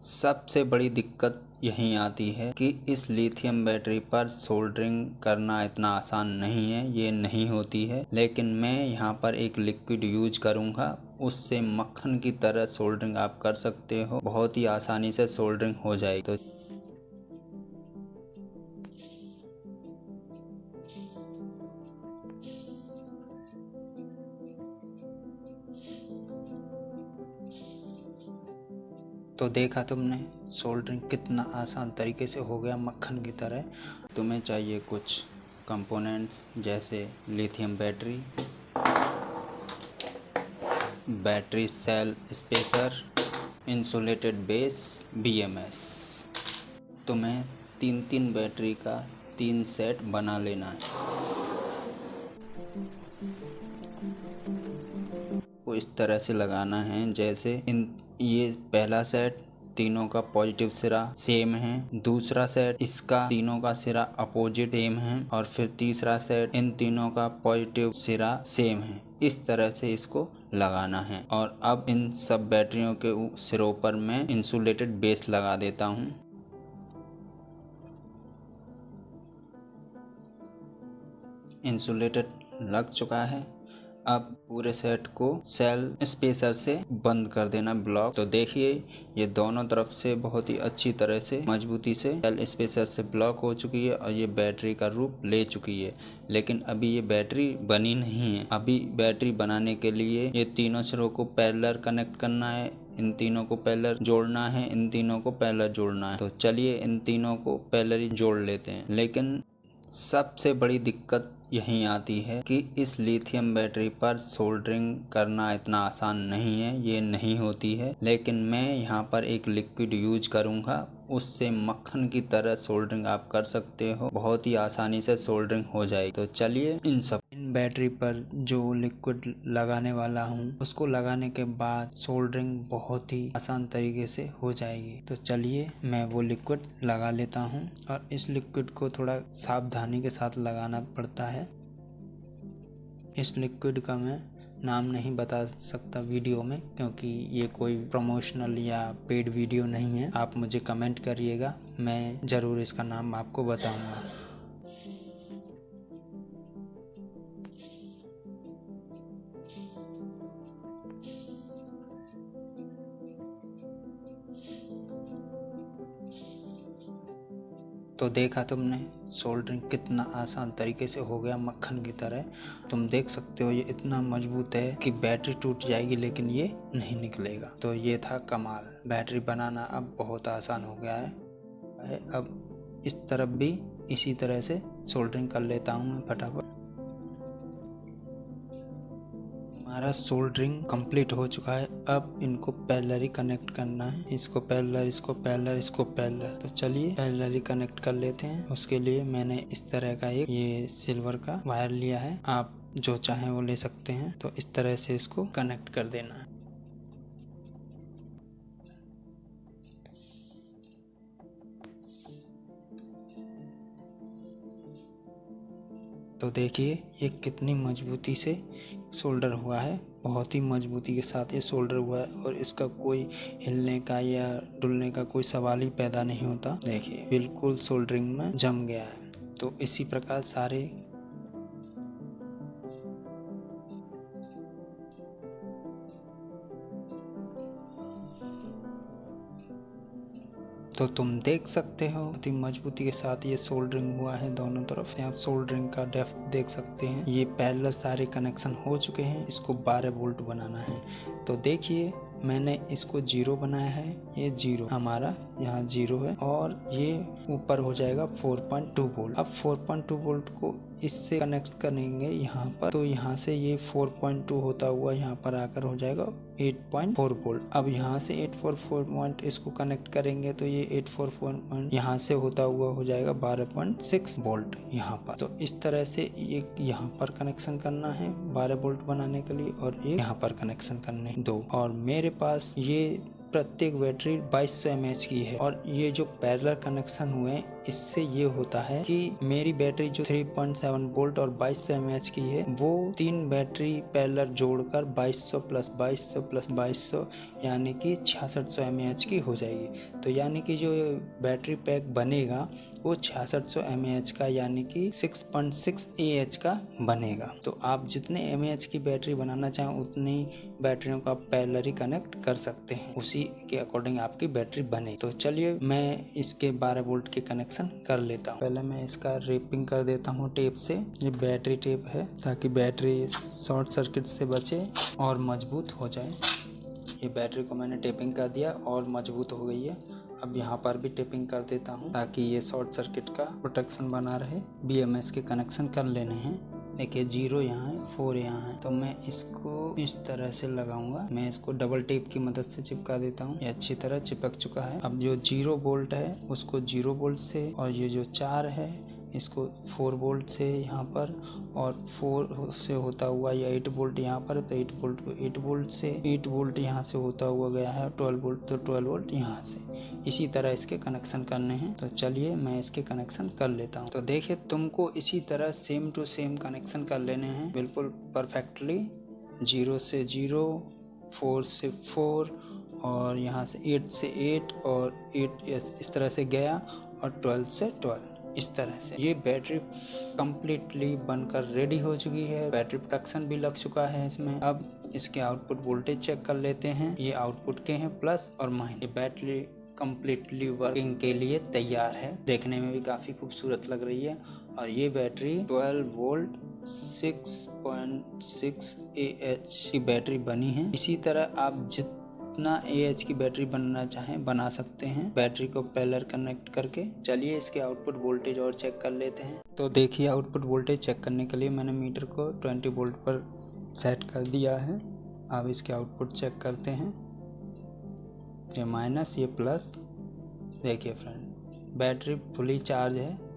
सबसे बड़ी दिक्कत यहीं आती है कि इस लिथियम बैटरी पर सोल्डरिंग करना इतना आसान नहीं है, ये नहीं होती है। लेकिन मैं यहाँ पर एक लिक्विड यूज करूँगा, उससे मक्खन की तरह सोल्डरिंग आप कर सकते हो। बहुत ही आसानी से सोल्डरिंग हो जाएगी। तो देखा तुमने सोल्डरिंग कितना आसान तरीके से हो गया, मक्खन की तरह। तुम्हें चाहिए कुछ कंपोनेंट्स जैसे lithium battery, battery cell spacer, insulated base, BMS। तुम्हें तीन बैटरी का 3 सेट बना लेना है। वो इस तरह से लगाना है जैसे ये पहला सेट तीनों का पॉजिटिव सिरा सेम है, दूसरा सेट इसका तीनों का सिरा अपोजिट सेम है, और फिर तीसरा सेट इन तीनों का पॉजिटिव सिरा सेम है। इस तरह से इसको लगाना है। और अब इन सब बैटरियों के सिरों पर मैं इंसुलेटेड बेस लगा देता हूँ। इंसुलेटेड लग चुका है। अब पूरे सेट को सेल स्पेसर से बंद कर देना ब्लॉक। तो देखिए ये दोनों तरफ से बहुत ही अच्छी तरह से मजबूती से सेल स्पेसर से ब्लॉक हो चुकी है और ये बैटरी का रूप ले चुकी है। लेकिन अभी ये बैटरी बनी नहीं है। अभी बैटरी बनाने के लिए ये तीनों सिरों को पैरेलल कनेक्ट करना है, इन तीनों को पैरेलल जोड़ना है, इन तीनों को पैरेलल जोड़ना है। तो चलिए इन तीनों को पैरेलल जोड़ लेते हैं। लेकिन सबसे बड़ी दिक्कत यहीं आती है कि इस लिथियम बैटरी पर सोल्डरिंग करना इतना आसान नहीं है, ये नहीं होती है। लेकिन मैं यहाँ पर एक लिक्विड यूज करूँगा, उससे मक्खन की तरह सोल्डरिंग आप कर सकते हो। बहुत ही आसानी से सोल्डरिंग हो जाएगी। तो चलिए इन बैटरी पर जो लिक्विड लगाने वाला हूँ उसको लगाने के बाद सोल्डरिंग बहुत ही आसान तरीके से हो जाएगी। तो चलिए मैं वो लिक्विड लगा लेता हूँ। और इस लिक्विड को थोड़ा सावधानी के साथ लगाना पड़ता है। इस लिक्विड का मैं नाम नहीं बता सकता वीडियो में, क्योंकि ये कोई प्रमोशनल या पेड वीडियो नहीं है। आप मुझे कमेंट करिएगा, मैं ज़रूर इसका नाम आपको बताऊंगा। तो देखा तुमने सोल्डरिंग कितना आसान तरीके से हो गया, मक्खन की तरह। तुम देख सकते हो ये इतना मजबूत है कि बैटरी टूट जाएगी लेकिन ये नहीं निकलेगा। तो ये था कमाल। बैटरी बनाना अब बहुत आसान हो गया है। अब इस तरफ भी इसी तरह से सोल्डरिंग कर लेता हूँ मैं फटाफट। हमारा सोल्डरिंग कंप्लीट हो चुका है। अब इनको पैरेलली कनेक्ट करना है। इसको पैरेलल, इसको पैरेलल, इसको पैरेलल। तो चलिए पैरेलली कनेक्ट कर लेते हैं। उसके लिए मैंने इस तरह का एक ये सिल्वर का वायर लिया है, आप जो चाहें वो ले सकते हैं। तो इस तरह से इसको कनेक्ट कर देना है। तो देखिए ये कितनी मजबूती से सोल्डर हुआ है, बहुत ही मजबूती के साथ ये सोल्डर हुआ है और इसका कोई हिलने का या डुलने का कोई सवाल ही पैदा नहीं होता। देखिए बिल्कुल सोल्डरिंग में जम गया है। तो इसी प्रकार सारे तो तुम देख सकते हो बहुत ही मजबूती के साथ ये सोल्डरिंग हुआ है दोनों तरफ। यहाँ सोल्डरिंग का डेप्थ देख सकते हैं। ये पैरेलल सारे कनेक्शन हो चुके हैं। इसको 12 वोल्ट बनाना है। तो देखिए मैंने इसको 0 बनाया है, ये 0 हमारा यहाँ 0 है और ये ऊपर हो जाएगा 4.2 वोल्ट। अब 4.2 वोल्ट को इससे कनेक्ट करेंगे यहाँ पर। तो यहाँ से ये 4.2 होता हुआ यहाँ पर आकर हो जाएगा 8.4 वोल्ट। अब यहाँ से 844 वोल्ट इसको कनेक्ट करेंगे तो ये 844 यहाँ से होता हुआ हो जाएगा 12.6 वोल्ट यहाँ पर। तो इस तरह से एक यहाँ पर कनेक्शन करना है 12 वोल्ट बनाने के लिए और एक यहाँ पर कनेक्शन करने दो। और मेरे पास ये प्रत्येक बैटरी 2200 mAh की है और ये जो पैरेलल कनेक्शन हुए इससे ये होता है कि मेरी बैटरी जो 3.7 वोल्ट और 2200 mAh की है वो 3 बैटरी पैरेलल जोड़कर 2200 प्लस 2200 प्लस 2200 यानी कि 6600 mAh की हो जाएगी। तो यानी कि जो बैटरी पैक बनेगा वो 6600 mAh का यानी कि 6.6 Ah का बनेगा। तो आप जितने mAh की बैटरी बनाना चाहें उतनी बैटरियों का पैरेलल कनेक्ट कर सकते हैं, उसी के अकॉर्डिंग आपकी बैटरी बने। तो चलिए मैं इसके 12 वोल्ट के कनेक्शन कर लेता हूँ। पहले मैं इसका रैपिंग कर देता हूँ टेप से। ये बैटरी टेप है ताकि बैटरी शॉर्ट सर्किट से बचे और मजबूत हो जाए। ये बैटरी को मैंने टेपिंग कर दिया और मजबूत हो गई है। अब यहाँ पर भी टेपिंग कर देता हूँ ताकि ये शॉर्ट सर्किट का प्रोटेक्शन बना रहे। BMS के कनेक्शन कर लेने हैं। देखिए 0 यहाँ है, 4 यहाँ है, तो मैं इसको इस तरह से लगाऊंगा। मैं इसको डबल टेप की मदद से चिपका देता हूँ। ये अच्छी तरह चिपक चुका है। अब जो 0 वोल्ट है उसको 0 वोल्ट से, और ये जो 4 है इसको 4 वोल्ट से यहाँ पर, और 4 से होता हुआ या 8 वोल्ट यहाँ पर, तो 8 वोल्ट को 8 वोल्ट से, 8 वोल्ट यहाँ से होता हुआ गया है 12 वोल्ट, तो 12 वोल्ट यहाँ से। इसी तरह इसके कनेक्शन करने हैं। तो चलिए मैं इसके कनेक्शन कर लेता हूँ। तो देखिए तुमको इसी तरह सेम टू सेम कनेक्शन कर लेने हैं बिल्कुल परफेक्टली। 0 से 0, 4 से 4, और यहाँ से 8 से 8, और 8 इस तरह से गया, और 12 से 12 इस तरह से। ये बैटरी कंप्लीटली बनकर रेडी हो चुकी है। बैटरी प्रोटेक्शन भी लग चुका है इसमें। अब इसके आउटपुट वोल्टेज चेक कर लेते हैं। ये आउटपुट के हैं प्लस और माइनस। ये बैटरी कंप्लीटली वर्किंग के लिए तैयार है। देखने में भी काफ़ी खूबसूरत लग रही है। और ये बैटरी 12 वोल्ट 6.6 Ah की बैटरी बनी है। इसी तरह आप जितना AH की बैटरी बनना चाहें बना सकते हैं बैटरी को पैरेलल कनेक्ट करके। चलिए इसके आउटपुट वोल्टेज और चेक कर लेते हैं। तो देखिए आउटपुट वोल्टेज चेक करने के लिए मैंने मीटर को 20 वोल्ट पर सेट कर दिया है। अब इसके आउटपुट चेक करते हैं। ये माइनस, ये प्लस। देखिए फ्रेंड बैटरी फुली चार्ज है।